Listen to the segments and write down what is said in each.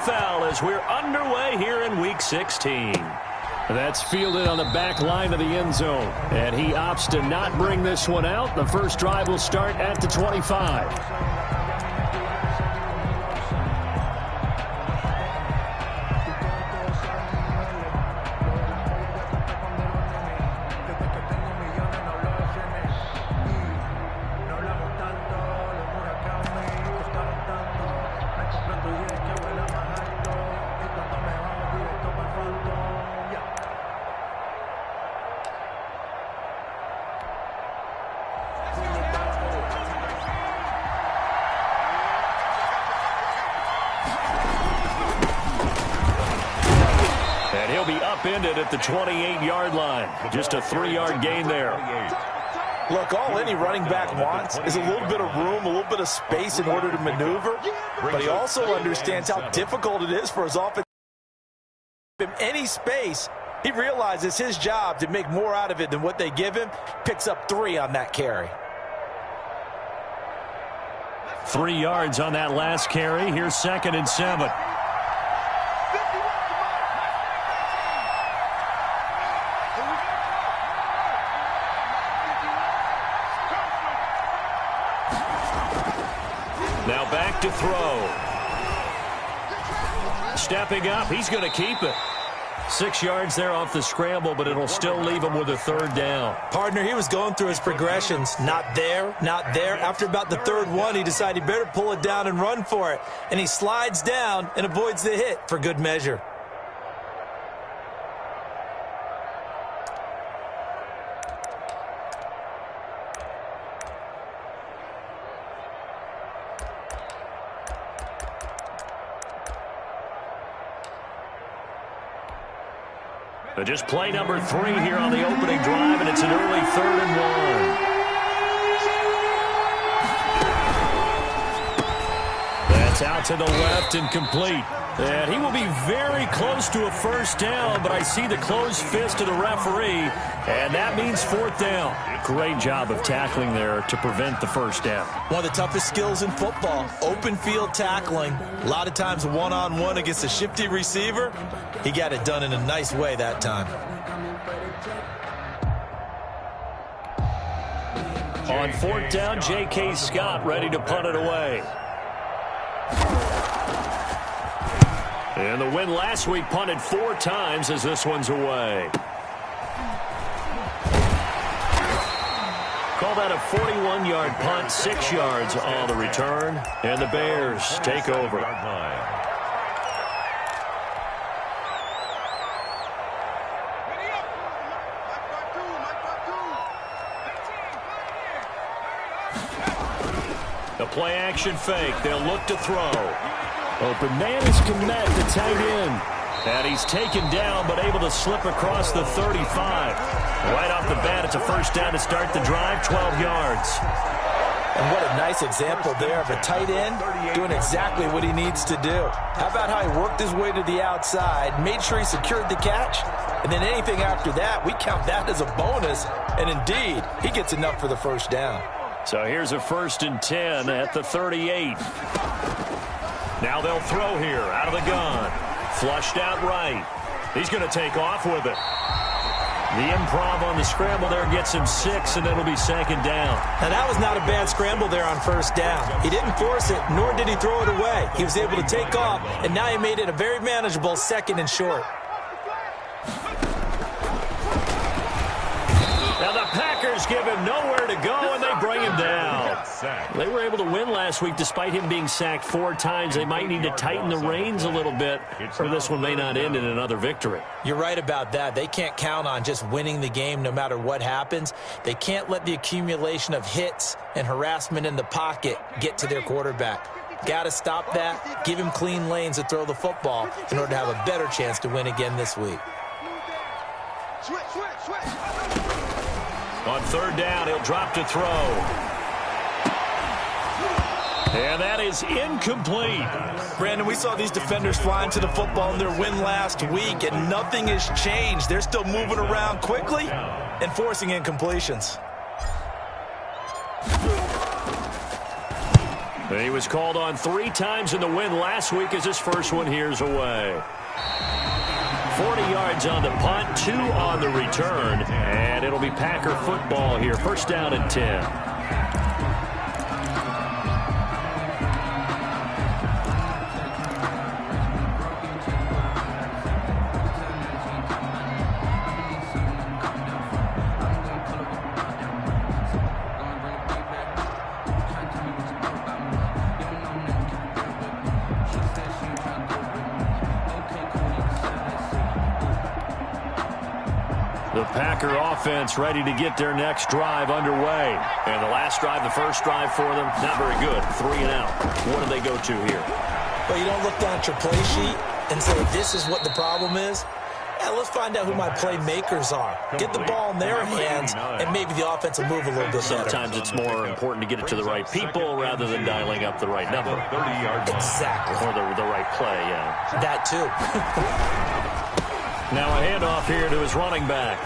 NFL as we're underway here in Week 16. That's fielded on the back line of the end zone. And he opts to not bring this one out. The first drive will start at the 25. Upended at the 28-yard line. Just a 3-yard gain there. Look, all any running back wants is a little bit of room, a little bit of space in order to maneuver. But he also understands how difficult it is for his offense. If any space, he realizes his job to make more out of it than what they give him. Picks up 3 on that carry. 3 yards on that last carry. Here's 2nd and 7. Now back to throw. Stepping up, he's going to keep it. 6 yards there off the scramble, but it'll still leave him with a 3rd down. Partner, he was going through his progressions. Not there, not there. After about the 3rd one, he decided he better pull it down and run for it. And he slides down and avoids the hit for good measure. But just play number 3 here on the opening drive, and it's an early 3rd and 1. That's out to the left and complete. And he will be very close to a 1st down, but I see the closed fist of the referee, and that means 4th down. Great job of tackling there to prevent the 1st down. One of the toughest skills in football, open field tackling. A lot of times one-on-one against a shifty receiver. He got it done in a nice way that time. On 4th down, J.K. Scott ready to punt it away. And the win last week punted 4 times as this one's away. Call that a 41-yard punt, 6 yards on the return. And the Bears take over. The play action fake. They'll look to throw. Open man is Kmet, the tight end. And he's taken down, but able to slip across the 35. Right off the bat, it's a 1st down to start the drive, 12 yards. And what a nice example there of a tight end doing exactly what he needs to do. How about how he worked his way to the outside, made sure he secured the catch, and then anything after that, we count that as a bonus. And indeed, he gets enough for the 1st down. So here's a 1st and 10 at the 38. Now they'll throw here out of the gun. Flushed out right. He's going to take off with it. The improv on the scramble there gets him 6, and it'll be 2nd down. Now that was not a bad scramble there on 1st down. He didn't force it, nor did he throw it away. He was able to take off, and now he made it a very manageable 2nd and short. Now the Packers give him nowhere to go, and they bring him down. They were able to win last week despite him being sacked 4 times. They might need to tighten the reins a little bit, or this one may not end in another victory. You're right about that. They can't count on just winning the game no matter what happens. They can't let the accumulation of hits and harassment in the pocket get to their quarterback. Got to stop that, give him clean lanes to throw the football in order to have a better chance to win again this week. On 3rd down, he'll drop to throw. And that is incomplete. Brandon, we saw these defenders flying to the football in their win last week, and nothing has changed. They're still moving around quickly and forcing incompletions. He was called on 3 times in the win last week as his first one here's away. 40 yards on the punt, 2 on the return, and it'll be Packer football here. First down and 10. The Packer offense ready to get their next drive underway. And the last drive, the first drive for them, not very good. 3 and out. What do they go to here? Well, you don't look down at your play sheet and say, this is what the problem is. Yeah, let's find out who my playmakers are. Get the ball in their hands, and maybe the offense will move a little bit better. Sometimes it's more important to get it to the right people rather than dialing up the right number. Exactly. Or the right play, yeah. That too. Now a handoff here to his running back.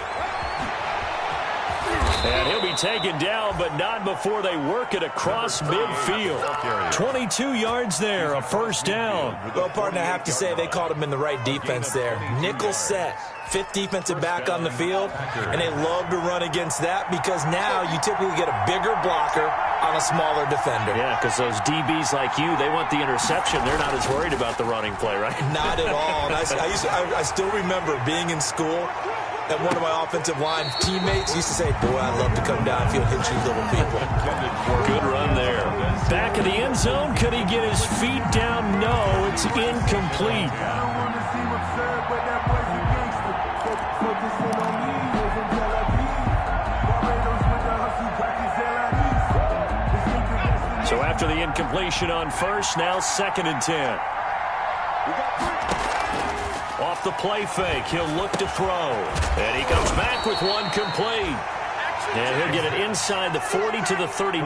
And he'll be taken down, but not before they work it across midfield. 22 yards there, a first down. Well, partner, I have to say they called him in the right defense there. Nickel set, 5th defensive back on the field, and they love to run against that because now you typically get a bigger blocker on a smaller defender. Yeah, because those DBs like you, they want the interception. They're not as worried about the running play, right? Not at all. And I still remember being in school, and one of my offensive line teammates used to say, boy, I'd love to come downfield and hit you little people. Good run there. Back of the end zone. Could he get his feet down? No, it's incomplete. So after the incompletion on first, now 2nd and 10. Off the play fake, he'll look to throw. And he comes back with one complete. And he'll get it inside the 40 to the 39. 9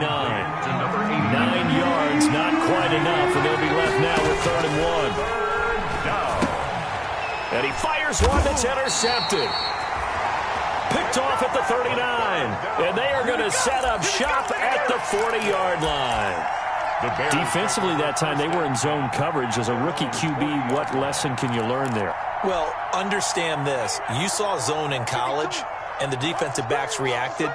yards, not quite enough, and they'll be left now with 3rd and 1. And he fires one that's intercepted. Picked off at the 39. And they are going to set up shop at the 40-yard line. Defensively that time, they were in zone coverage. As a rookie QB, what lesson can you learn there? Well, understand this. You saw zone in college, and the defensive backs reacted,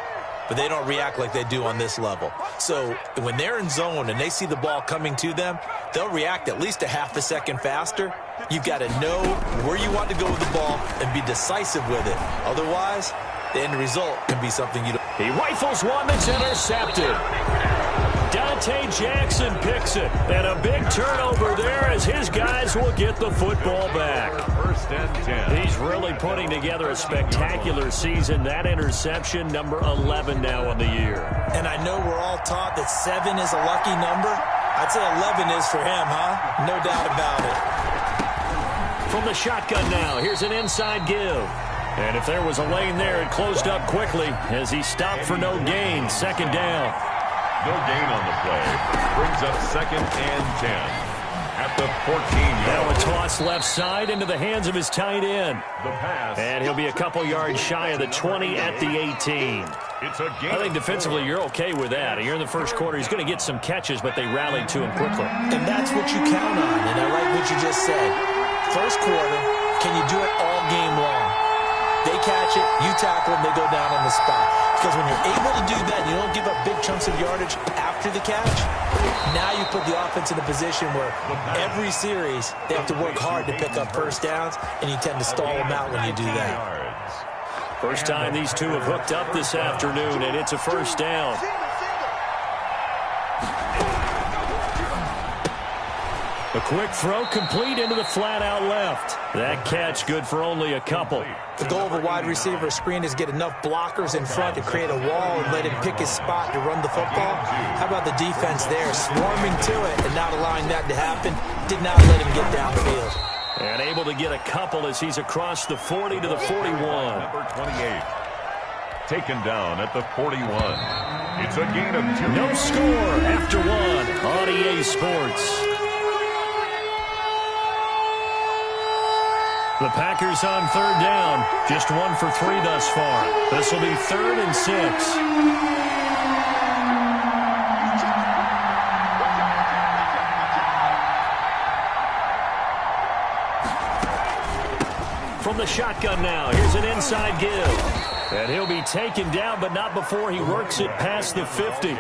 but they don't react like they do on this level. So when they're in zone and they see the ball coming to them, they'll react at least a half a second faster. You've got to know where you want to go with the ball and be decisive with it. Otherwise, the end result can be something you don't. He rifles one that's intercepted. Dante Jackson picks it, and a big turnover there as his guys will get the football back. First and 10. He's really putting together a spectacular season. That interception, number 11 now on the year. And I know we're all taught that 7 is a lucky number. I'd say 11 is for him, huh? No doubt about it. From the shotgun now, here's an inside give. And if there was a lane there, it closed up quickly as he stopped for no gain. 2nd down. No gain on the play. Brings up 2nd and 10. At the 14-yard. Now a toss left side into the hands of his tight end. The pass. And he'll be a couple yards shy of the 20 at the 18. It's a gain. I think defensively you're okay with that. Here in the first quarter, he's going to get some catches, but they rallied to him quickly. And that's what you count on, and I like what you just said. First quarter, can you do it all game long? They catch it, you tackle them, they go down on the spot. Because when you're able to do that, you don't give up big chunks of yardage after the catch. Now you put the offense in a position where every series they have to work hard to pick up first downs, and you tend to stall them out when you do that. First time these two have hooked up this afternoon, and it's a first down. A quick throw complete into the flat out left. That catch good for only a couple. The goal of a wide receiver screen is get enough blockers in front to create a wall and let him pick his spot to run the football. How about the defense there, swarming to it and not allowing that to happen? Did not let him get downfield. And able to get a couple as he's across the 40 to the 41. Number 28. Taken down at the 41. It's a gain of 2. No score after 1 on EA Sports. The Packers on 3rd down. Just 1 for 3 thus far. This will be 3rd and 6. From the shotgun now, here's an inside give. And he'll be taken down, but not before he works it past the 50.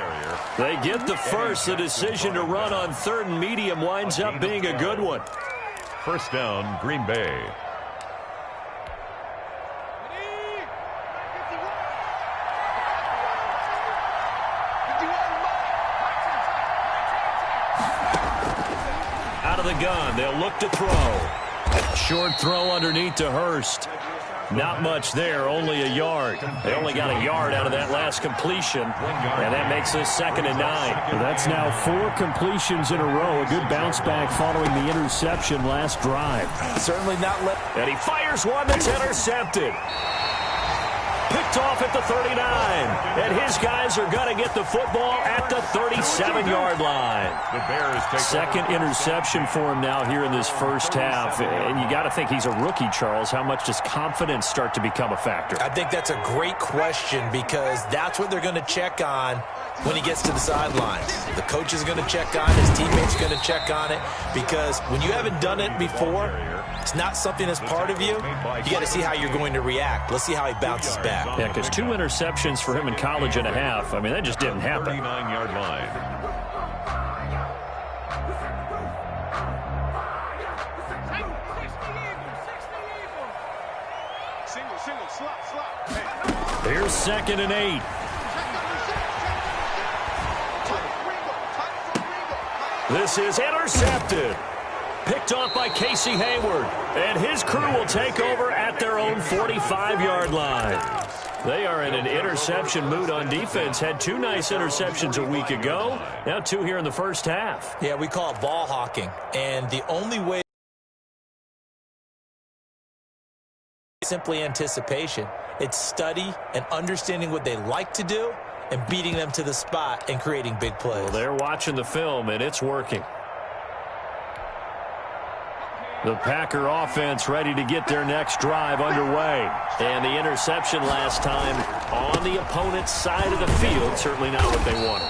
They get the first. The decision to run on 3rd and medium winds up being a good one. First down, Green Bay. Out of the gun, they'll look to throw. Short throw underneath to Hurst. Not much there, only a yard. They only got a yard out of that last completion, and that makes this 2nd and 9. That's now 4 completions in a row. A good bounce back following the interception last drive. Certainly not let. And he fires one that's intercepted. Picked off at the 39. And his guys are going to get the football at the 37-yard line. The Bears take 2nd interception for him now here in this first half. And you got to think he's a rookie, Charles. How much does confidence start to become a factor? I think that's a great question because that's what they're going to check on when he gets to the sidelines. The coach is going to check on it. His teammates are going to check on it because when you haven't done it before, it's not something that's part of you. You got to see how you're going to react. Let's see how he bounces back. Yeah, because 2 interceptions for him in college and a half. I mean, that just didn't happen. 39-yard line. Here's 2nd and 8. This is intercepted. Picked off by Casey Hayward. And his crew will take over at their own 45-yard line. They are in an interception mood on defense. Had 2 nice interceptions a week ago. Now 2 here in the first half. Yeah, we call it ball hawking. And the only way simply anticipation. It's study and understanding what they like to do and beating them to the spot and creating big plays. Well, they're watching the film, and it's working. The Packer offense ready to get their next drive underway. And the interception last time on the opponent's side of the field, certainly not what they wanted.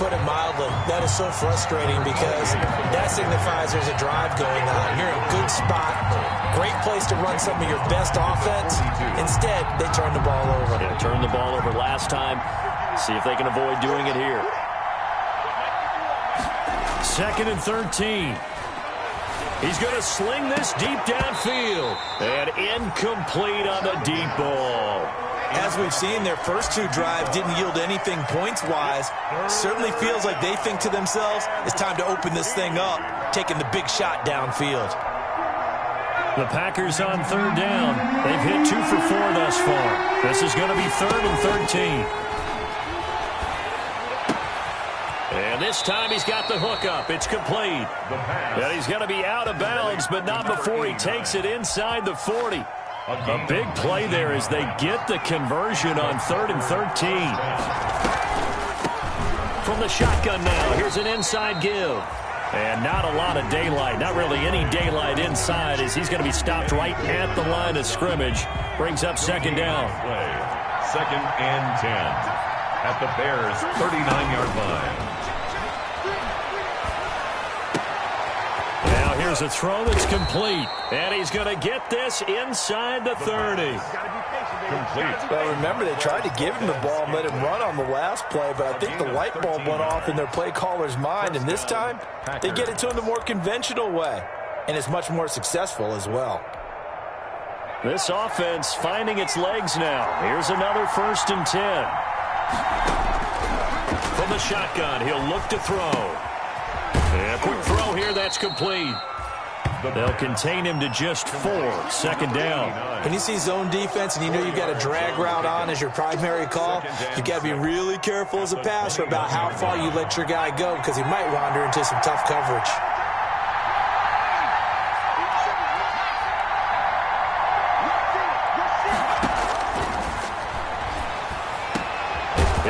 Put it mildly, that is so frustrating because that signifies there's a drive going on. You're in a good spot, great place to run some of your best offense. Instead, they turn the ball over. Yeah, turned the ball over last time. See if they can avoid doing it here. 2nd and 13. He's going to sling this deep downfield. And incomplete on the deep ball. As we've seen, their first 2 drives didn't yield anything points-wise. Certainly feels like they think to themselves, it's time to open this thing up, taking the big shot downfield. The Packers on 3rd down. They've hit 2 for 4 thus far. This is going to be 3rd and 13. And this time he's got the hook up. It's complete. And he's going to be out of bounds, but not before he takes it inside the 40. A big play there as they get the conversion on 3rd and 13. From the shotgun now, here's an inside give. And not a lot of daylight, not really any daylight inside as he's going to be stopped right at the line of scrimmage. Brings up 2nd down. 2nd and 10 at the Bears' 39-yard line. Now here's a throw that's complete. And he's going to get this inside the 30. Complete. Well, remember, they tried to give him the ball and let him run on the last play, but I think the light bulb went off in their play caller's mind, and this time they get it to him the more conventional way, and it's much more successful as well. This offense finding its legs now. Here's another 1st and 10. From the shotgun, he'll look to throw. And a quick throw here, that's complete. They'll contain him to just 4. 2nd down. When you see zone defense and you know you've got a drag route on as your primary call, you've got to be really careful as a passer about how far you let your guy go because he might wander into some tough coverage.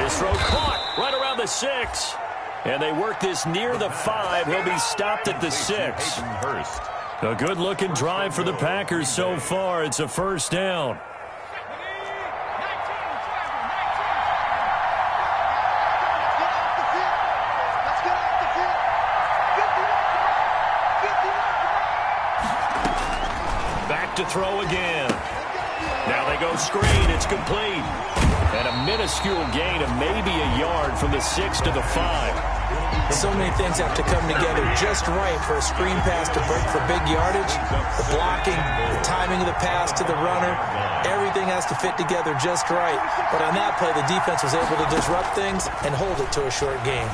His throw caught right around the 6. And they work this near the 5. He'll be stopped at the 6. A good-looking drive for the Packers so far. It's a 1st down. Back to throw again. Now they go screen. It's complete. And a minuscule gain of maybe a yard from the 6 to the 5. So many things have to come together just right for a screen pass to break for big yardage. The blocking, the timing of the pass to the runner, everything has to fit together just right. But on that play, the defense was able to disrupt things and hold it to a short game.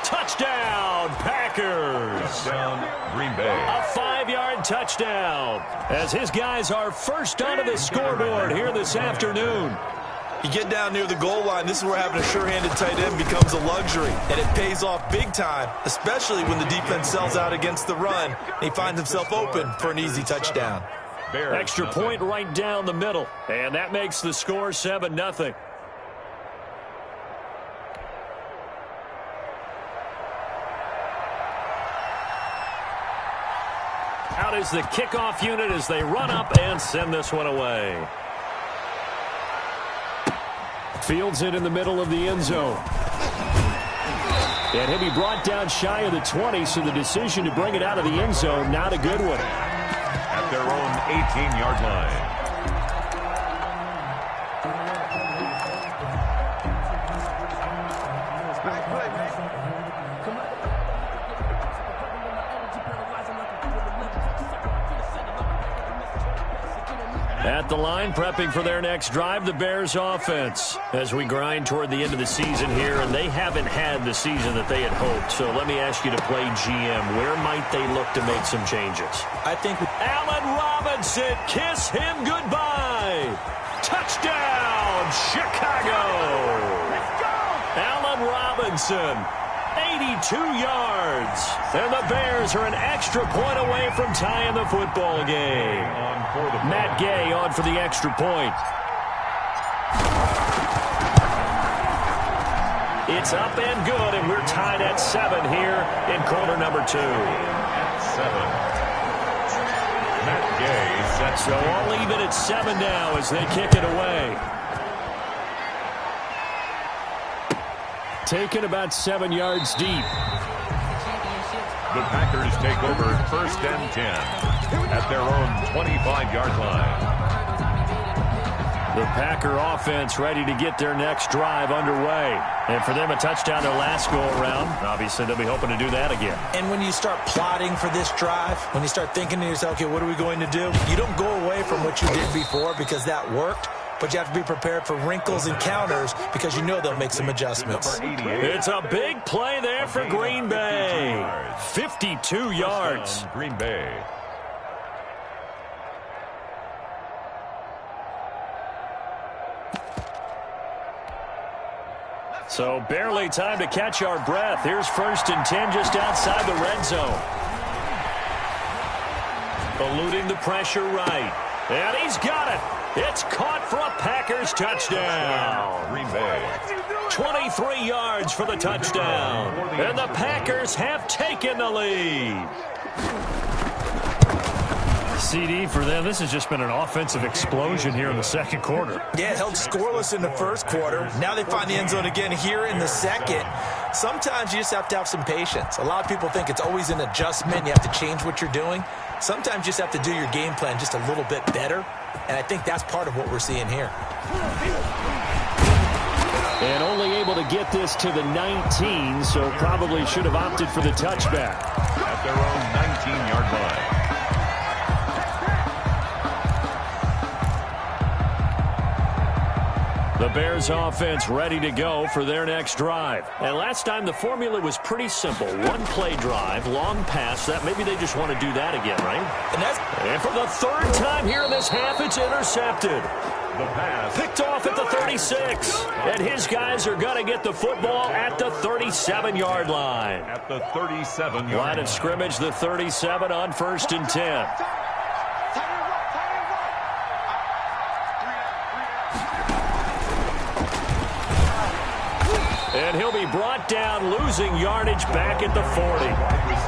Touchdown, Packers. Touchdown, Green Bay. A 5-yard touchdown as his guys are first onto the scoreboard here this afternoon. You get down near the goal line, this is where having a sure-handed tight end becomes a luxury, and it pays off big time, especially when the defense sells out against the run, and he finds himself open for an easy touchdown. Extra point right down the middle, and that makes the score 7-0. Out is the kickoff unit as they run up and send this one away. Fields it in the middle of the end zone. And he'll be brought down shy of the 20, so the decision to bring it out of the end zone, not a good one. At their own 18-yard line. At the line, prepping for their next drive, the Bears offense. As we grind toward the end of the season here, and they haven't had the season that they had hoped. So let me ask you to play GM. Where might they look to make some changes? I think Allen Robinson, kiss him goodbye. Touchdown, Chicago. Allen Robinson, 82 yards. And the Bears are an extra point away from tying the football game. Matt Gay on for the extra point. It's up and good, and we're tied at 7 here in quarter number 2. At 7. Matt Gay sets. So all even at 7 now as they kick it away. Taken about 7 yards deep. The Packers take over 1st and 10 at their own 25-yard line. The Packer offense ready to get their next drive underway. And for them, a touchdown their last go-around. Obviously, they'll be hoping to do that again. And when you start plotting for this drive, when you start thinking to yourself, okay, what are we going to do? You don't go away from what you did before because that worked. But you have to be prepared for wrinkles and counters because you know they'll make some adjustments. It's a big play there for Green Bay. 52 yards. Green Bay. So barely time to catch our breath. Here's 1st and 10 just outside the red zone. Eluding the pressure right. And he's got it. It's caught for a Packers touchdown. Green Bay. 23 yards for the touchdown. And the Packers have taken the lead. CD for them. This has just been an offensive explosion here in the second quarter. Yeah, held scoreless in the first quarter. Now they find the end zone again here in the second. Sometimes you just have to have some patience. A lot of people think it's always an adjustment. You have to change what you're doing. Sometimes you just have to do your game plan just a little bit better. And I think that's part of what we're seeing here. And only able to get this to the 19, so probably should have opted for the touchback. At their own 19-yard line. The Bears offense ready to go for their next drive. And last time the formula was pretty simple. One play drive, long pass. That maybe they just want to do that again, right? And for the 3rd time here in this half, it's intercepted. The pass. Picked off at the 36. And his guys are going to get the football at the 37-yard line. At the 37-yard line. Line of scrimmage, the 37 on 1st and 10. And he'll be brought down, losing yardage back at the 40.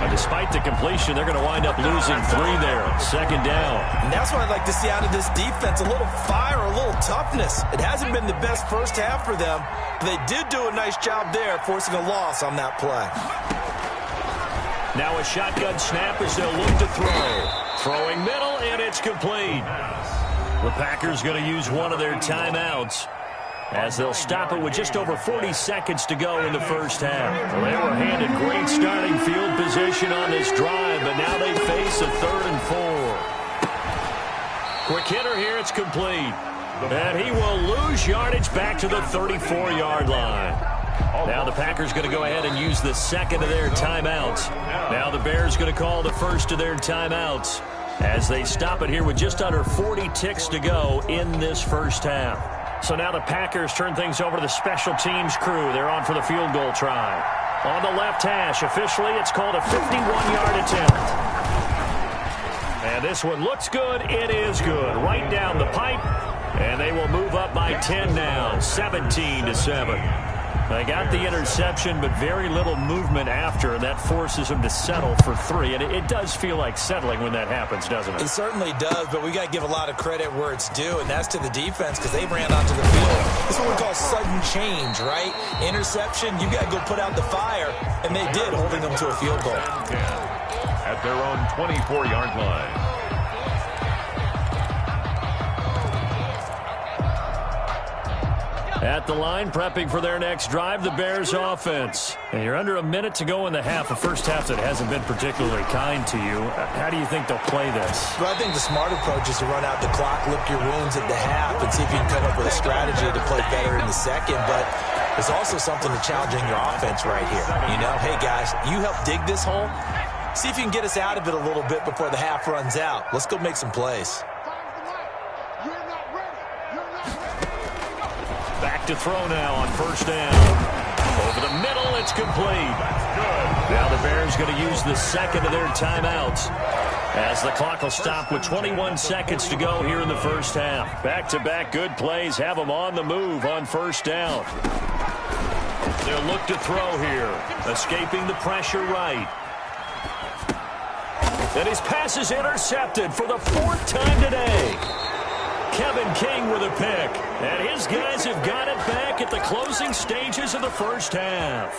And despite the completion, they're going to wind up losing 3 there. 2nd down. And that's what I'd like to see out of this defense. A little fire, a little toughness. It hasn't been the best first half for them. But they did do a nice job there, forcing a loss on that play. Now a shotgun snap as they'll look to throw. Throwing middle, and it's complete. The Packers going to use one of their timeouts as they'll stop it with just over 40 seconds to go in the first half. Well, they were handed great starting field position on this drive, but now they face a 3rd and 4. Quick hitter here, it's complete. And he will lose yardage back to the 34-yard line. Now the Packers going to go ahead and use the second of their timeouts. Now the Bears going to call the first of their timeouts as they stop it here with just under 40 ticks to go in this first half. So now the Packers turn things over to the special teams crew. They're on for the field goal try. On the left hash, officially it's called a 51-yard attempt. And this one looks good. It is good. Right down the pipe. And they will move up by 10 now, 17-7. They got the interception, but very little movement after, and that forces them to settle for 3. And it does feel like settling when that happens, doesn't it? It certainly does, but we got to give a lot of credit where it's due, and that's to the defense because they ran onto the field. This is what we call sudden change, right? Interception, you got to go put out the fire, and they did, holding them to a field goal. At their own 24-yard line. At the line, prepping for their next drive, the Bears offense. And you're under a minute to go in the half, a first half that hasn't been particularly kind to you. How do you think they'll play this? Well, I think the smart approach is to run out the clock, lick your wounds at the half, and see if you can come up with a strategy to play better in the second. But there's also something to challenging your offense right here. You know, hey, guys, you help dig this hole. See if you can get us out of it a little bit before the half runs out. Let's go make some plays. Back to throw now on first down. Over the middle, it's complete. Now the Bears going to use the second of their timeouts as the clock will stop with 21 seconds to go here in the first half. Back-to-back good plays have them on the move on first down. They'll look to throw here, escaping the pressure right. And his pass is intercepted for the 4th time today. Kevin King with a pick. And his guys have got it back at the closing stages of the first half.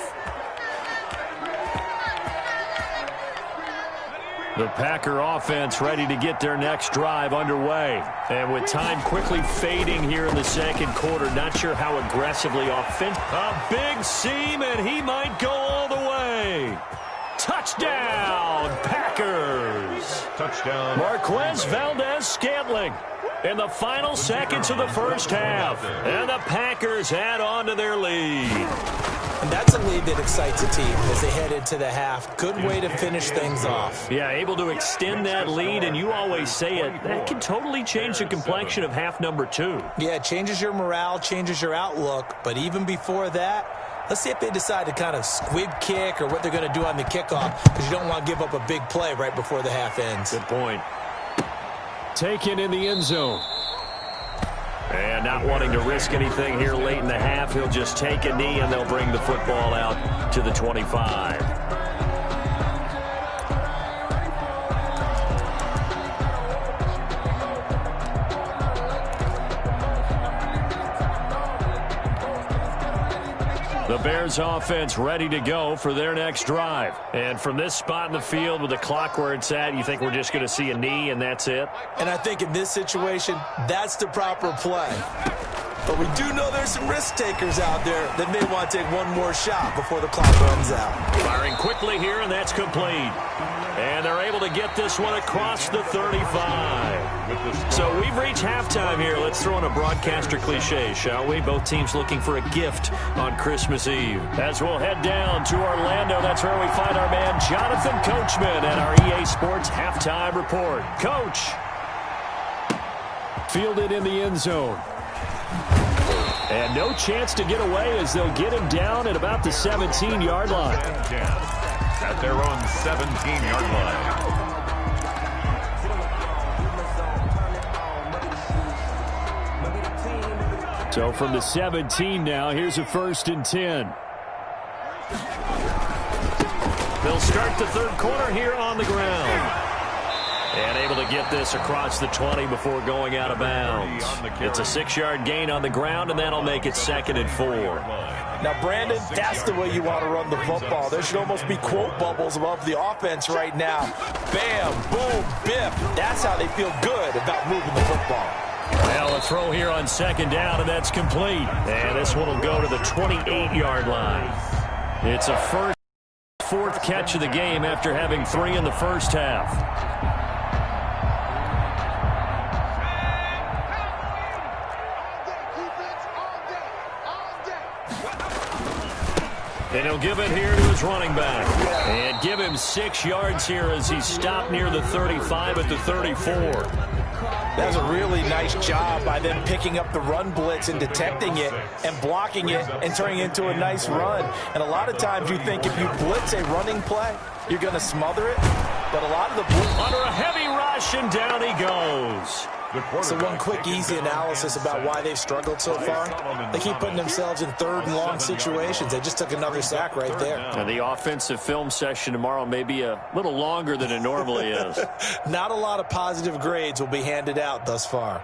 The Packer offense ready to get their next drive underway. And with time quickly fading here in the second quarter, not sure how aggressively offensive. A big seam, and he might go all the way. Touchdown, Packers. Touchdown. Marquez Valdez-Scantling in the final seconds of the first half. And the Packers add on to their lead. And that's a lead that excites a team as they head into the half. Good way to finish things off. Yeah, able to extend that lead, and you always say it, that can totally change the complexion of half number 2. Yeah, it changes your morale, changes your outlook. But even before that, let's see if they decide to kind of squib kick or what they're going to do on the kickoff, because you don't want to give up a big play right before the half ends. Good point. Taken in the end zone. And not wanting to risk anything here late in the half, he'll just take a knee, and they'll bring the football out to the 25. The Bears offense ready to go for their next drive. And from this spot in the field with the clock where it's at, you think we're just going to see a knee and that's it? And I think in this situation, that's the proper play. But we do know there's some risk takers out there that may want to take one more shot before the clock runs out. Firing quickly here, and that's complete. And they're able to get this one across the 35. So we've reached halftime here. Let's throw in a broadcaster cliche, shall we? Both teams looking for a gift on Christmas Eve. As we'll head down to Orlando, that's where we find our man Jonathan Coachman and our EA Sports Halftime Report. Coach. Fielded in the end zone. And no chance to get away as they'll get him down at about the 17-yard line. At their own 17-yard line. So from the 17 now, here's a 1st and 10. They'll start the third quarter here on the ground. And able to get this across the 20 before going out of bounds. It's a 6-yard gain on the ground, and that'll make it 2nd and 4. Now, Brandon, that's the way you want to run the football. There should almost be quote bubbles above the offense right now. Bam, boom, biff. That's how they feel good about moving the football. Well, a throw here on 2nd down, and that's complete. And this one will go to the 28-yard line. It's a fourth catch of the game after having 3 in the first half. And he'll give it here to his running back. And give him 6 yards here as he stopped near the 35 at the 34. That's a really nice job by them picking up the run blitz and detecting it and blocking it and turning it into a nice run. And a lot of times you think if you blitz a running play, you're going to smother it. But a lot of the blitz... Under a heavy rush, and down he goes. So one quick, easy analysis about why they've struggled so far. They keep putting themselves in 3rd and long situations. They just took another sack right there. And the offensive film session tomorrow may be a little longer than it normally is. Not a lot of positive grades will be handed out thus far.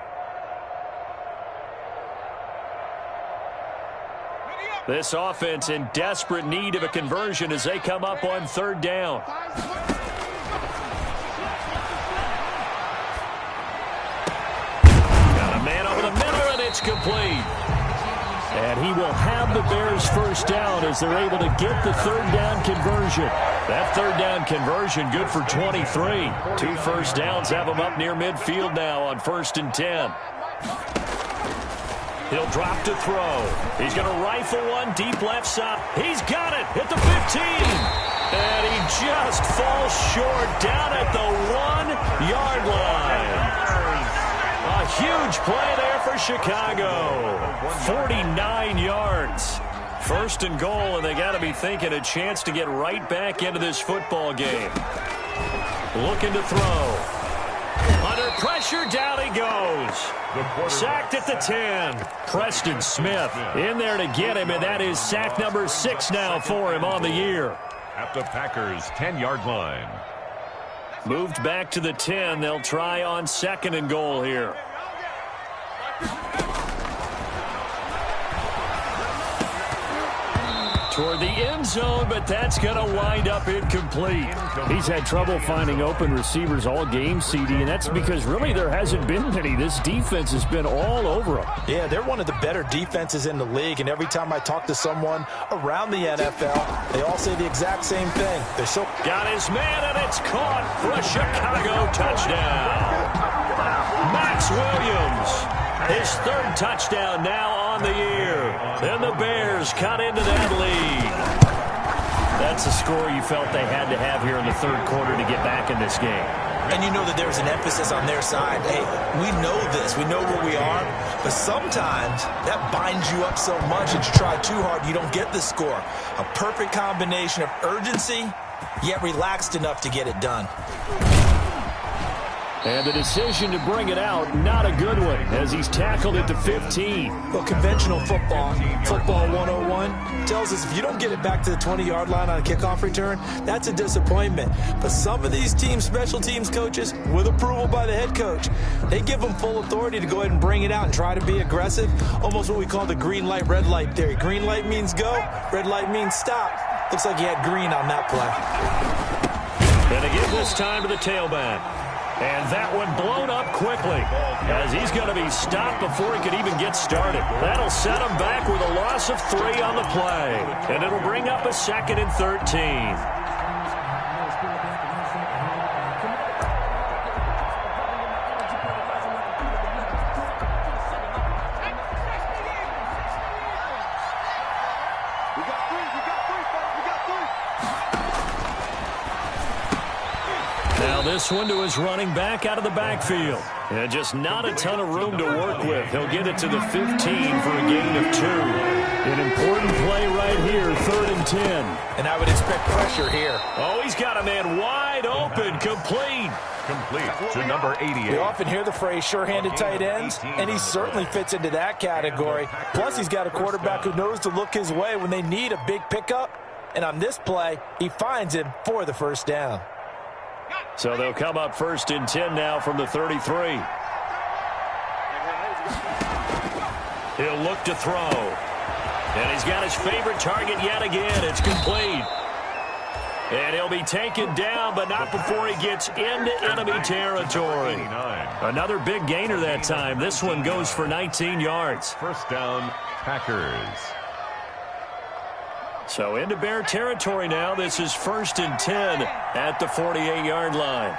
This offense in desperate need of a conversion as they come up on 3rd down. It's complete. And he will have the Bears first down as they're able to get the 3rd down conversion. That 3rd down conversion good for 23. 2 first downs have him up near midfield now on 1st and 10. He'll drop to throw. He's going to rifle one deep left side. He's got it at the 15. And he just falls short down at the 1-yard line. A huge play there for Chicago. 49 yards. 1st and goal, and they got to be thinking a chance to get right back into this football game. Looking to throw. Under pressure, down he goes. Sacked at the 10. Preston Smith in there to get him, and that is sack number 6 now for him on the year. At the Packers' 10-yard line. Moved back to the 10. They'll try on 2nd and goal here. Toward the end zone, but that's going to wind up incomplete. He's had trouble finding open receivers all game, CD, and that's because really there hasn't been many. This defense has been all over him. Yeah, they're one of the better defenses in the league, and every time I talk to someone around the NFL, they all say the exact same thing. They're so... Got his man, and it's caught for a Chicago touchdown. Max Williams. His 3rd touchdown now on the year. And the Bears cut into that lead. That's a score you felt they had to have here in the 3rd quarter to get back in this game. And you know that there's an emphasis on their side. Hey, we know this. We know where we are. But sometimes that binds you up so much that you try too hard, you don't get the score. A perfect combination of urgency, yet relaxed enough to get it done. And the decision to bring it out, not a good one, as he's tackled at the 15. Well, conventional football 101, tells us if you don't get it back to the 20-yard line on a kickoff return, that's a disappointment. But some of these teams, special teams coaches, with approval by the head coach, they give them full authority to go ahead and bring it out and try to be aggressive, almost what we call the green light, red light theory. Green light means go, red light means stop. Looks like he had green on that play. Going to give this time to the tailback. And that one blown up quickly as he's going to be stopped before he could even get started. That'll set him back with a loss of 3 on the play. And it'll bring up a 2nd and 13. This one to his running back out of the backfield. And just not a ton of room to work with. He'll get it to the 15 for a gain of 2. An important play right here, 3rd and 10. And I would expect pressure here. Oh, he's got a man wide open, complete. Complete to number 88. We often hear the phrase sure-handed tight ends, and he certainly fits into that category. Plus, he's got a quarterback who knows to look his way when they need a big pickup. And on this play, he finds him for the first down. So they'll come up 1st and 10 now from the 33. He'll look to throw. And he's got his favorite target yet again. It's complete. And he'll be taken down, but not before he gets into enemy territory. Another big gainer that time. This one goes for 19 yards. First down, Packers. So into Bear territory now. This is 1st and 10 at the 48-yard line.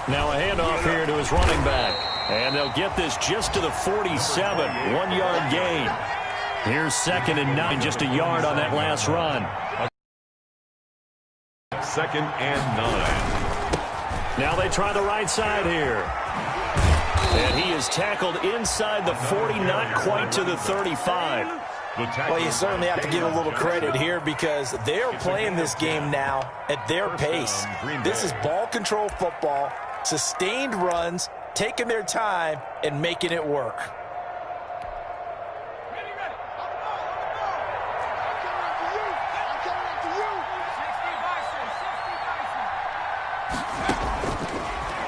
Now a handoff here to his running back. And they'll get this just to the 47. 1-yard gain. Here's 2nd and 9. Just a yard on that last run. 2nd and 9. Now they try the right side here. And he is tackled inside the 40, not quite to the 35. Well, you certainly have to give a little credit here because they're playing this game now at their pace. This is ball control football, sustained runs, taking their time and making it work.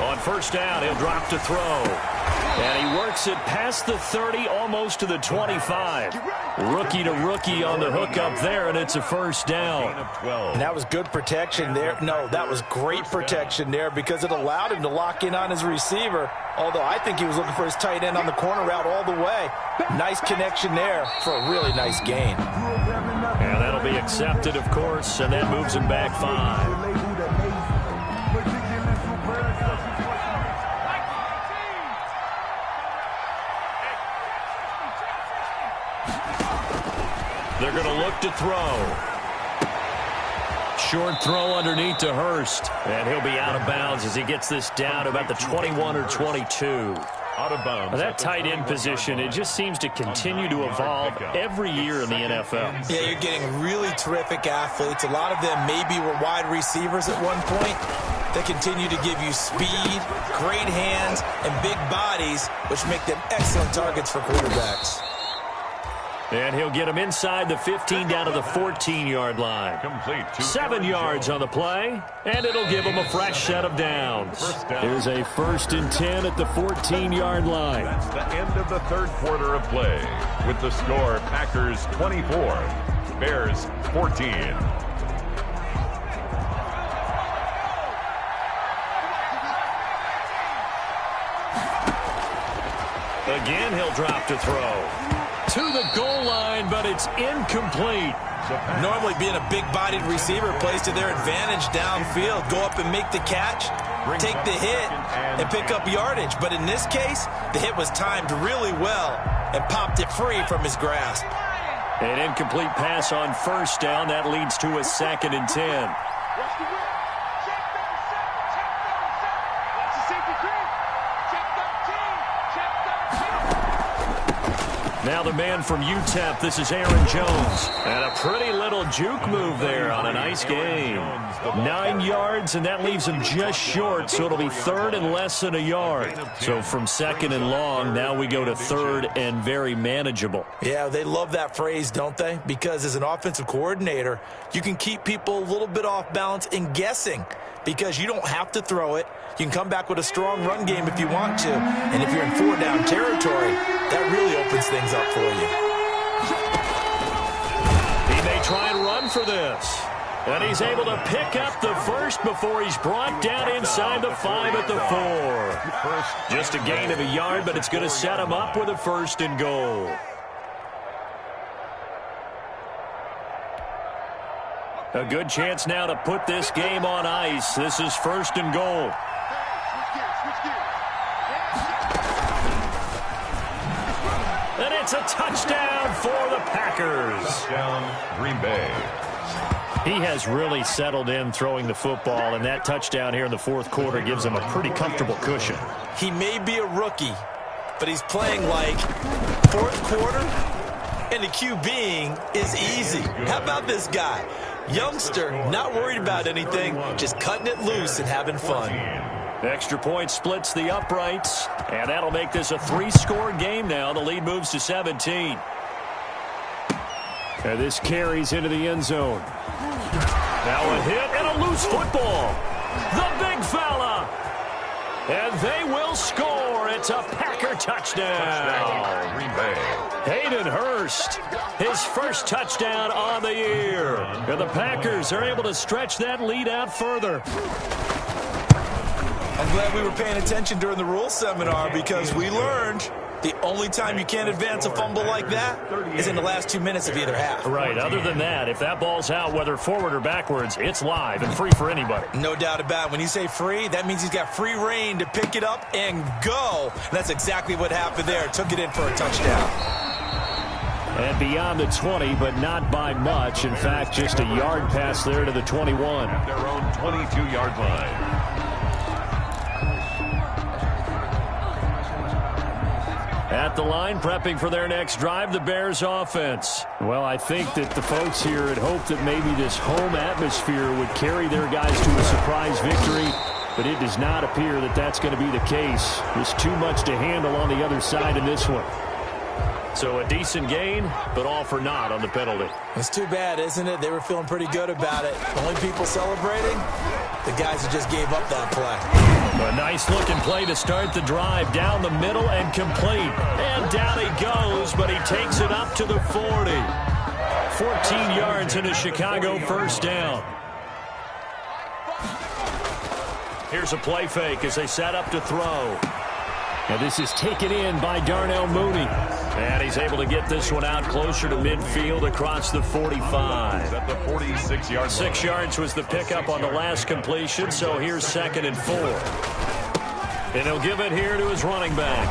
On 1st down, he'll drop to throw. And he works it past the 30, almost to the 25. Rookie to rookie on the hook up there, and it's a 1st down. And that was good protection there. No, that was great protection there because it allowed him to lock in on his receiver. Although I think he was looking for his tight end on the corner route all the way. Nice connection there for a really nice gain. And that'll be accepted, of course, and that moves him back 5. They're going to look to throw. Short throw underneath to Hurst. And he'll be out of bounds as he gets this down to about the 21 or 22. Out of bounds. That tight end position, it just seems to continue to evolve every year in the NFL. Yeah, you're getting really terrific athletes. A lot of them maybe were wide receivers at one point. They continue to give you speed, great hands, and big bodies, which make them excellent targets for quarterbacks. And he'll get him inside the 15 down to the 14-yard line. Complete. 7 yards on the play, and it'll give him a fresh set of downs. Here's a 1st and 10 at the 14-yard line. That's the end of the 3rd quarter of play. With the score, Packers 24, Bears 14. Again, he'll drop to throw. To the goal line, but it's incomplete. Normally being a big-bodied receiver plays to their advantage downfield. Go up and make the catch, take the hit, and pick up yardage. But in this case, the hit was timed really well and popped it free from his grasp. An incomplete pass on 1st down. That leads to a 2nd and 10. Now the man from UTEP, this is Aaron Jones. And a pretty little juke move there on a nice game. 9 yards, and that leaves him just short, so it'll be 3rd and less than a yard. So from 2nd and long, now we go to 3rd and very manageable. Yeah, they love that phrase, don't they? Because as an offensive coordinator, you can keep people a little bit off balance and guessing because you don't have to throw it. You can come back with a strong run game if you want to. And if you're in 4-down territory, that really opens things up for you. He may try and run for this. And he's able to pick up the 1st before he's brought down inside the 5 at the 4. Just a gain of a yard, but it's going to set him up with a 1st and goal. A good chance now to put this game on ice. This is 1st and goal. And it's a touchdown for the Packers. Touchdown, Green Bay. He has really settled in throwing the football, and that touchdown here in the 4th quarter gives him a pretty comfortable cushion. He may be a rookie, but he's playing like 4th quarter, and the QBing is easy. How about this guy? Youngster, not worried about anything, just cutting it loose and having fun. Extra point splits the uprights, and that'll make this a 3-score game now. The lead moves to 17. And this carries into the end zone. Now a hit and a loose football. The big fella. And they will score. It's a Packer touchdown. Green Bay. Hayden Hurst, his first touchdown on the year. And the Packers are able to stretch that lead out further. I'm glad we were paying attention during the rules seminar because we learned the only time you can't advance a fumble like that is in the last 2 minutes of either half. Right. Other than that, if that ball's out, whether forward or backwards, it's live and free for anybody. No doubt about it. When you say free, that means he's got free reign to pick it up and go. And that's exactly what happened there. Took it in for a touchdown. And beyond the 20, but not by much. In fact, just a yard pass there to the 21. At their own 22-yard line. At the line, prepping for their next drive, the Bears offense. Well, I think that the folks here had hoped that maybe this home atmosphere would carry their guys to a surprise victory, but it does not appear that that's going to be the case. There's too much to handle on the other side in this one. So a decent gain, but all for naught on the penalty. It's too bad, isn't it? They were feeling pretty good about it. The only people celebrating, the guys who just gave up that play. A nice-looking play to start the drive down the middle and complete. And down he goes, but he takes it up to the 40. 14 yards in a Chicago first down. Here's a play fake as they set up to throw. Now this is taken in by Darnell Mooney. And he's able to get this one out closer to midfield across the 45. At the 46-yard line. 6 yards was the pickup on the last completion, so here's 2nd and 4. And he'll give it here to his running back.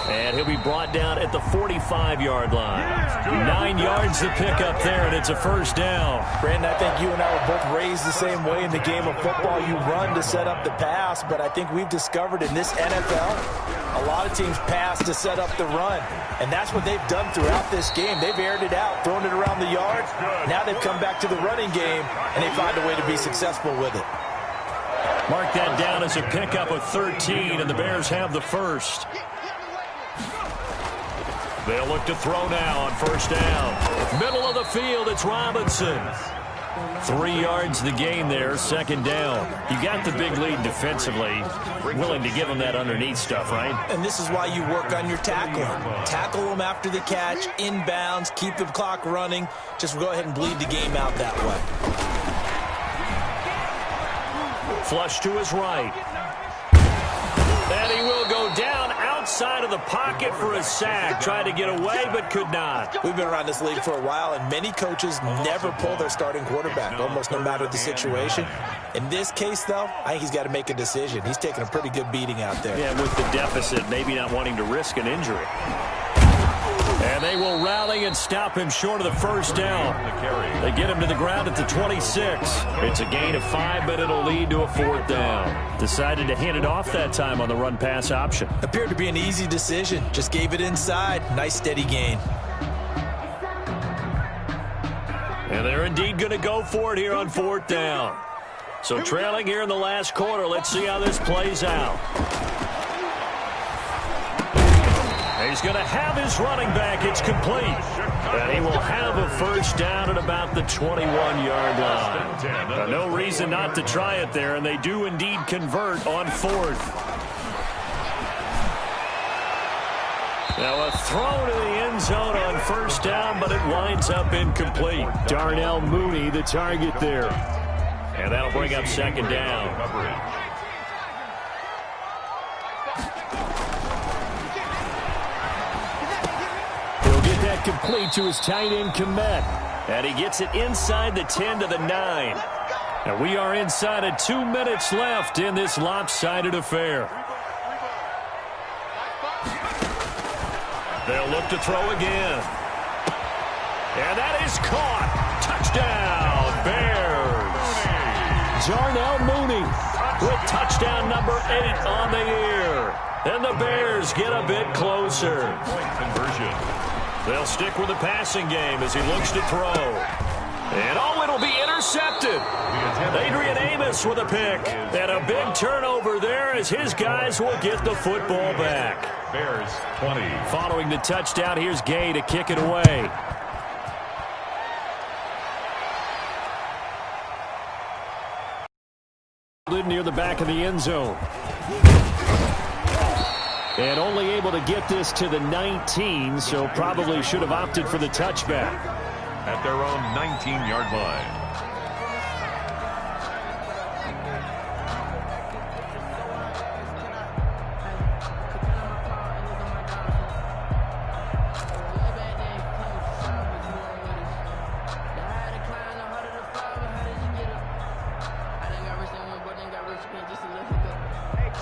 And he'll be brought down at the 45-yard line. 9 yards to pick up there, and it's a first down. Brandon, I think you and I were both raised the same way in the game of football. You run to set up the pass, but I think we've discovered in this NFL, a lot of teams pass to set up the run. And that's what they've done throughout this game. They've aired it out, thrown it around the yard. Now they've come back to the running game, and they find a way to be successful with it. Mark that down as a pickup of 13, and the Bears have the first. They'll look to throw now on first down. Middle of the field, it's Robinson. 3 yards the gain there, 2nd down. You got the big lead defensively. Willing to give them that underneath stuff, right? And this is why you work on your tackling. Tackle them after the catch, inbounds, keep the clock running. Just go ahead and bleed the game out that way. Flush to his right. And he will go down outside of the pocket for a sack. Tried to get away, but could not. We've been around this league for a while, and many coaches never pull their starting quarterback, almost no matter the situation. In this case, though, I think he's got to make a decision. He's taking a pretty good beating out there. Yeah, with the deficit, maybe not wanting to risk an injury. And they will rally and stop him short of the first down. They get him to the ground at the 26. It's a gain of 5, but it'll lead to a 4th down. Decided to hand it off that time on the run-pass option. Appeared to be an easy decision. Just gave it inside. Nice, steady gain. And they're indeed going to go for it here on 4th down. So trailing here in the last quarter. Let's see how this plays out. He's going to have his running back. It's complete. And he will have a first down at about the 21-yard line. No reason not to try it there, and they do indeed convert on 4th. Now a throw to the end zone on first down, but it winds up incomplete. Darnell Mooney, the target there. And that'll bring up 2nd down. Complete to his tight end, Komet. And he gets it inside the 10 to the 9. And we are inside of 2 minutes left in this lopsided affair. They'll look to throw again. And that is caught. Touchdown, Bears. Darnell Mooney with touchdown number 8 on the year. And the Bears get a bit closer. Point conversion. They'll stick with the passing game as he looks to throw. And it'll be intercepted. Adrian Amos with a pick. And a big turnover there as his guys will get the football back. Bears 20. Following the touchdown, here's Gay to kick it away. good near the back of the end zone. And only able to get this to the 19, so probably should have opted for the touchback. At their own 19-yard line.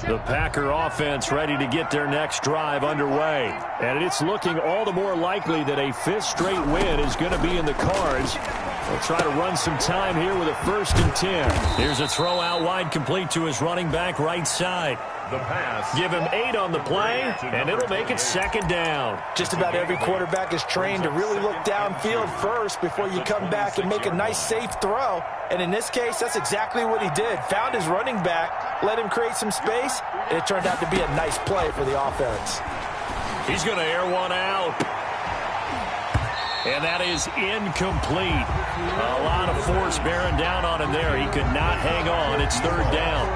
The Packer offense ready to get their next drive underway. And it's looking all the more likely that a fifth straight win is going to be in the cards. They'll try to run some time here with a 1st and 10. Here's a throw out wide, complete to his running back right side. The pass. Give him 8 on the play, and it'll make it 2nd down. Just about every quarterback is trained to really look downfield first before you come back and make a nice, safe throw. And in this case, that's exactly what he did. Found his running back, let him create some space, and it turned out to be a nice play for the offense. He's going to air one out. And that is incomplete. A lot of force bearing down on him there. He could not hang on. It's 3rd down.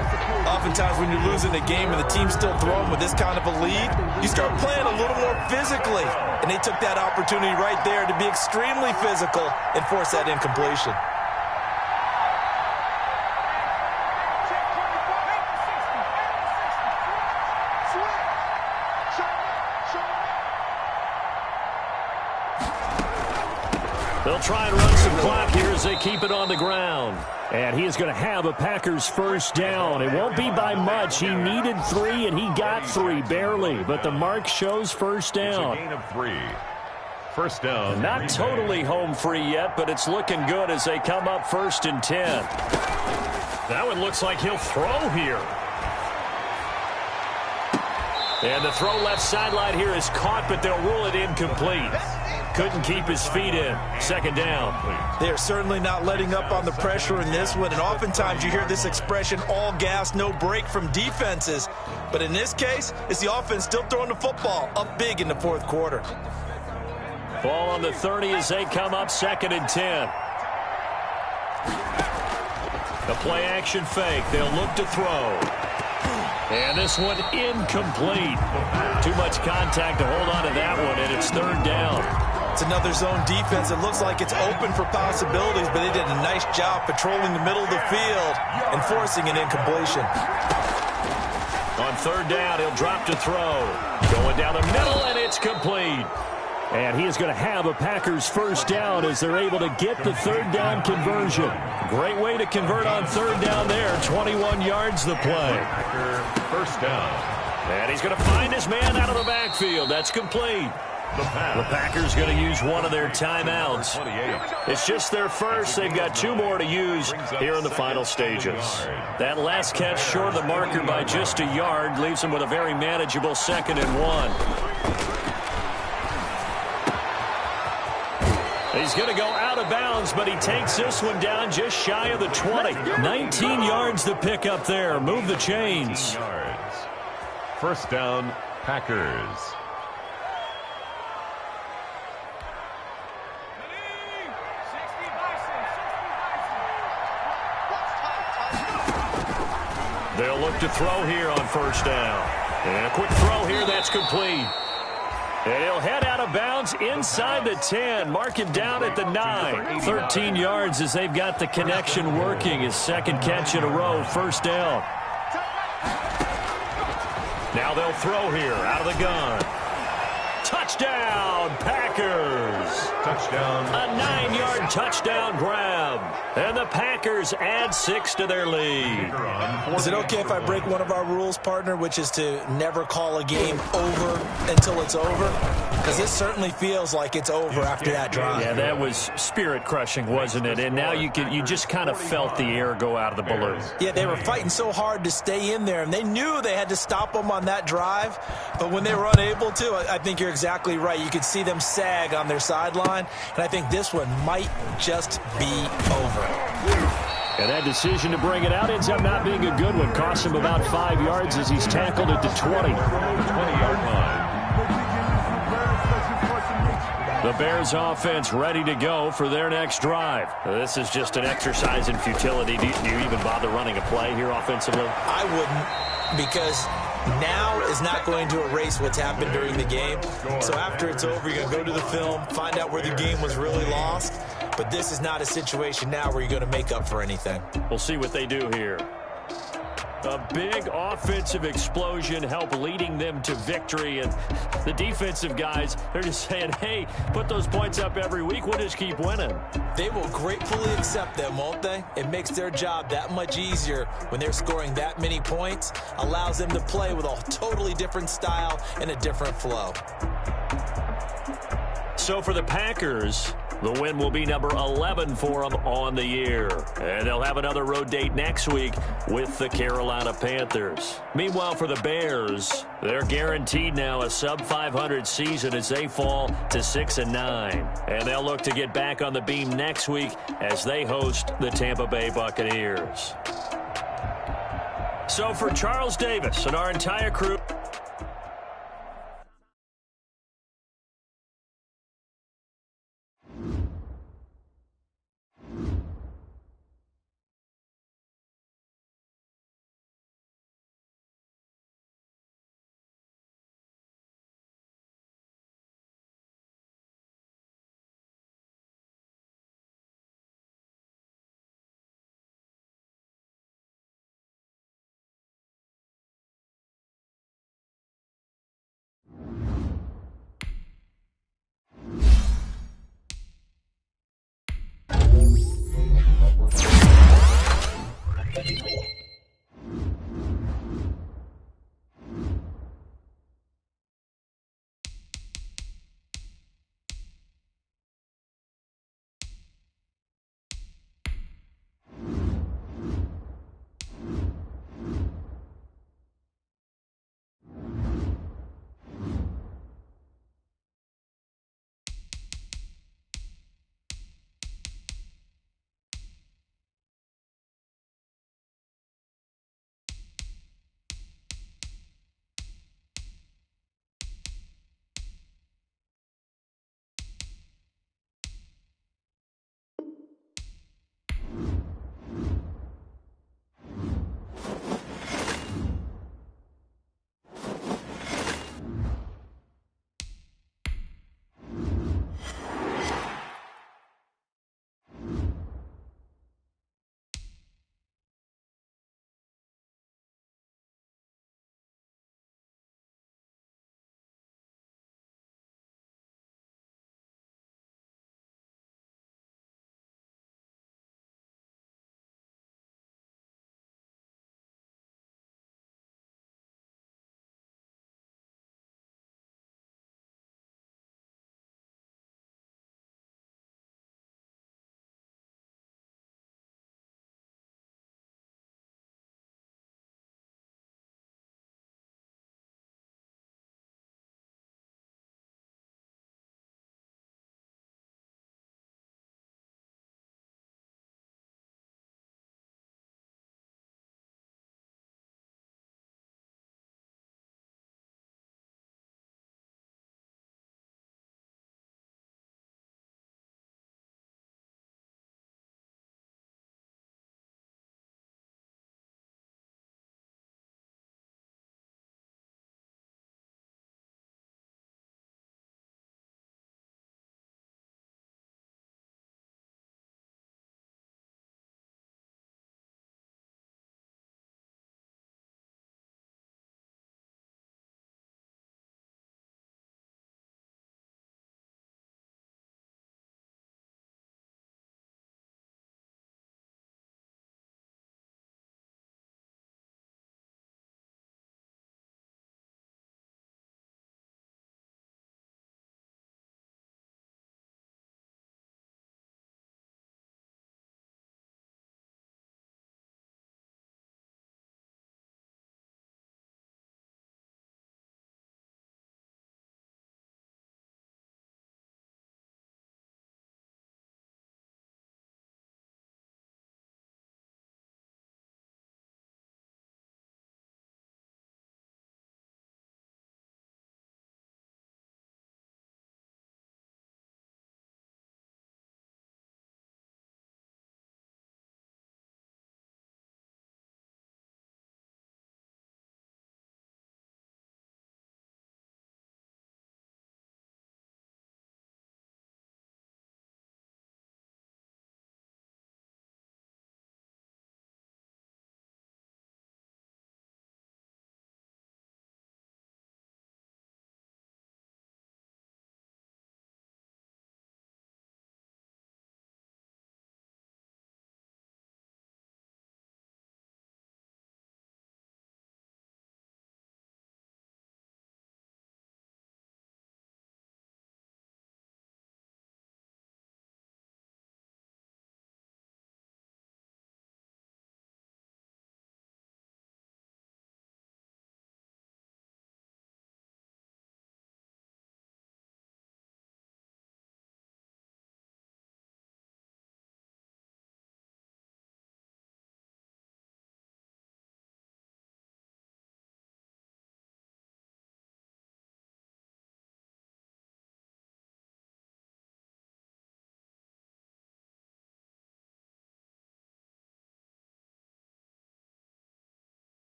Oftentimes when you're losing a game and the team's still throwing with this kind of a lead, you start playing a little more physically. And they took that opportunity right there to be extremely physical and force that incompletion. They'll try and run some clock here as they keep it on the ground. And he is going to have a Packers 1st down. It won't be by much. He needed 3, and he got 3, barely. But the mark shows 1st down. It's a gain of 3. 1st down. Not totally home free yet, but it's looking good as they come up 1st and 10. That one looks like he'll throw here. And the throw left sideline here is caught, but they'll rule it incomplete. Couldn't keep his feet in. 2nd down. They're certainly not letting up on the pressure in this one, and oftentimes you hear this expression, all gas, no break from defenses. But in this case, it's the offense still throwing the football up big in the 4th quarter. Ball on the 30 as they come up 2nd and 10. The play action fake. They'll look to throw. And this one incomplete. Too much contact to hold on to that one, and it's 3rd down. It's another zone defense. It looks like it's open for possibilities, but they did a nice job patrolling the middle of the field and forcing an incompletion. On 3rd down, he'll drop to throw. Going down the middle, and it's complete. And he is going to have a Packers 1st down as they're able to get the 3rd down conversion. Great way to convert on 3rd down there. 21 yards the play. Packer 1st down. And he's going to find his man out of the backfield. That's complete. The Packers going to use one of their timeouts. It's just their first. They've got 2 more to use here in the final stages. That last catch short of the marker by just a yard leaves them with a very manageable 2nd and 1. He's going to go out of bounds, but he takes this one down just shy of the 20. 19 yards to pick up there. Move the chains. 1st down, Packers. They'll look to throw here on 1st down. And a quick throw here, that's complete. And he'll head out of bounds inside the 10. Mark him down at the 9. 13 yards as they've got the connection working. His 2nd catch in a row, 1st down. Now they'll throw here out of the gun. Touchdown, Packers. Touchdown. A 9-yard touchdown grab. And the Packers add 6 to their lead. Is it okay if I break one of our rules, partner, which is to never call a game over until it's over? Because this certainly feels like it's over after that drive. Yeah, that was spirit-crushing, wasn't it? And now you just kind of felt the air go out of the balloon. Yeah, they were fighting so hard to stay in there, and they knew they had to stop them on that drive. But when they were unable to, I think you're exactly right. You could see them sag on their sideline, and I think this one might just be over. And that decision to bring it out ends up not being a good one. Costs him about 5 yards as he's tackled at the 20. 20-yard line. The Bears offense ready to go for their next drive. This is just an exercise in futility. Do you even bother running a play here offensively? I wouldn't, because now is not going to erase what's happened during the game. So after it's over, you're going to go to the film, find out where the game was really lost. But this is not a situation now where you're going to make up for anything. We'll see what they do here. A big offensive explosion helped leading them to victory. And the defensive guys, they're just saying, hey, put those points up every week. We'll just keep winning. They will gratefully accept them, won't they? It makes their job that much easier when they're scoring that many points. Allows them to play with a totally different style and a different flow. So for the Packers, the win will be number 11 for them on the year. And they'll have another road date next week with the Carolina Panthers. Meanwhile, for the Bears, they're guaranteed now a sub-500 season as they fall to 6-9. And they'll look to get back on the beam next week as they host the Tampa Bay Buccaneers. So for Charles Davis and our entire crew,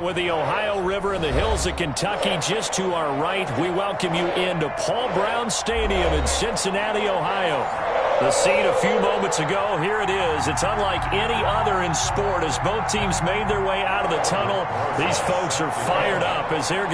With the Ohio River and the hills of Kentucky just to our right, we welcome you into Paul Brown Stadium in Cincinnati, Ohio. The scene a few moments ago, here it is. It's unlike any other in sport as both teams made their way out of the tunnel. These folks are fired up as they're